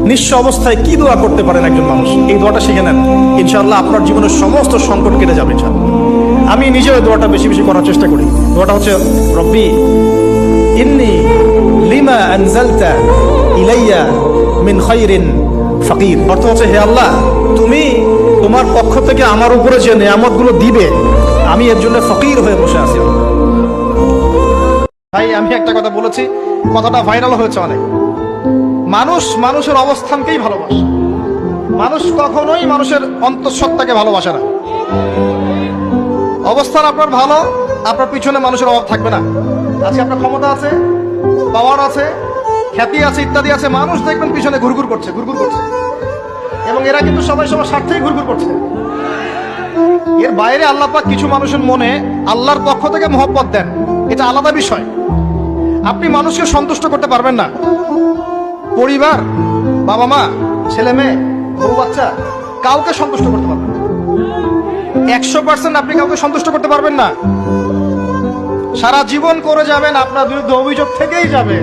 নিঃস্ব অবস্থায় কি দোয়া করতে পারেন একজন মানুষ, এই দোয়াটা শিখে নেন, ইনশাআল্লাহ আপনার জীবনের সমস্ত সংকট কেটে যাবে ইনশাআল্লাহ। আমি নিজেও এই দোয়াটা বেশি বেশি করার চেষ্টা করি। দোয়াটা হচ্ছে রব্বি ইন্নী লিমা আনজালতা ইলাইয়া মিন খায়রিন ফাকির। অর্থ হচ্ছে, হে আল্লাহ, তুমি তোমার পক্ষ থেকে আমার উপরে যে নিয়ামতগুলো দিবে, আমি এর জন্য ফকির হয়ে বসে আছি। ভাই, আমি একটা কথা বলেছি, কথাটা ভাইরাল হয়েছে অনেক। মানুষ মানুষের অবস্থানকেই ভালোবাসে, মানুষ কখনোই মানুষের অন্তঃসত্ত্বাকে ভালোবাসে না। অবস্থান আপনার ভালো, আপনার পিছনে মানুষের অভাব থাকবে না। আজকে আপনার ক্ষমতা আছে, পাওয়ার আছে, খ্যাতি আছে, ইত্যাদি আছে, মানুষ দেখবেন পিছনে ঘুরঘুর করছে, ঘুরঘুর করছে, এবং এরা কিন্তু সবাই সবার স্বার্থেই ঘুরঘুর করছে। এর বাইরে আল্লাহ পাক কিছু মানুষের মনে আল্লাহর পক্ষ থেকে মহব্বত দেন, এটা আলাদা বিষয়। আপনি মানুষকে সন্তুষ্ট করতে পারবেন না। পরিবার, বাবা মা, ছেলে মেয়ে, বউ বাচ্চা, কাউকে সন্তুষ্ট করতে পারবেন না। 100% আপনি কাউকে সন্তুষ্ট করতে পারবেন না। সারা জীবন করে যাবেন, আপনার বিরুদ্ধে অভিযোগ থেকেই যাবে।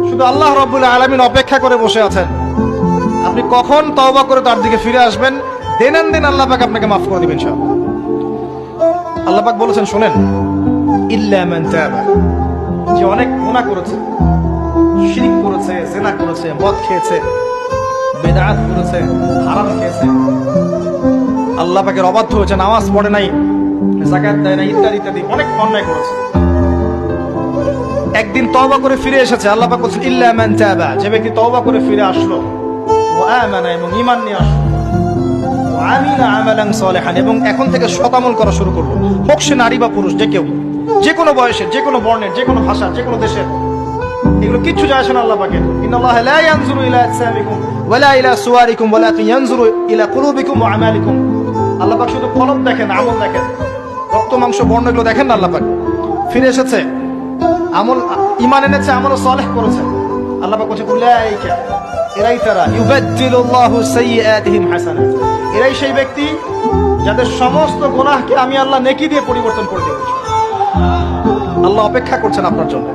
শুধু আল্লাহ রাব্বুল আলামিন অপেক্ষা করে বসে আছেন, আপনি কখন তওবা করে তার দিকে ফিরে আসবেন। দিন আল্লাহ পাক আপনাকে মাফ করে দিবেন ইনশাআল্লাহ। আল্লাহ পাক বলেছেন, শুনেন, ইল্লা মান তাবা, যে অনেক গুনাহ করেছে, শিরক করেছে, জিনা করেছে, মদ খেয়েছে, বিদআত করেছে, হারাম খেয়েছে, আল্লাহ পাকের অবাধ্য হয়েছে, নামাজ পড়ে নাই, যাকাত দেয় নাই, ইত্যাদি ইত্যাদি অনেক অন্যায় করেছে, একদিন তওবা করে ফিরে এসেছে। আল্লাহ পাক বলেছেন, ইল্লা মান তাবা, যে ব্যক্তি তওবা করে ফিরে আসলো, ওয়া আমানা, এবং ঈমান নিয়ে আসলো, ওয়া আমিলা আমালান সালিহান, এবং এখন থেকে সৎ আমল করা শুরু করলো, হোক সে নারী বা পুরুষ, যে কেউ, যে কোনো বয়সের, যে কোনো বর্ণের, যে কোনো ভাষার, যে কোনো দেশের, এগুলো কিচ্ছু যায় আসে না আল্লাহ পাকের। ইন্নাল্লাহা লা ইয়ানজুরু ইলা আজসামিকুম ওয়ালা ইলা সুওয়ারিকুম ওয়ালাকিন ইয়ানজুরু ইলা কুলুবিকুম ওয়া আমালিকুম। আল্লাহ পাক শুধু কলব দেখেন, আমল দেখেন, রক্ত মাংস বর্ণ এগুলো দেখেন না। আল্লাহ পাক ফিরে এসেছে, আমল, ঈমান এনেছে, আমল সালেহ করেছে। আল্লাহ পাক বলছে, উলাইকা, এরাই তারা, ইউবাদদিলুল্লাহু সাইয়্যাতিহিম হাসানাত, এরাই সেই ব্যক্তি যাদের সমস্ত গুনাহকে আমি আল্লাহ নেকি দিয়ে পরিবর্তন করে দেব। আল্লাহ অপেক্ষা করছেন আপনার জন্য।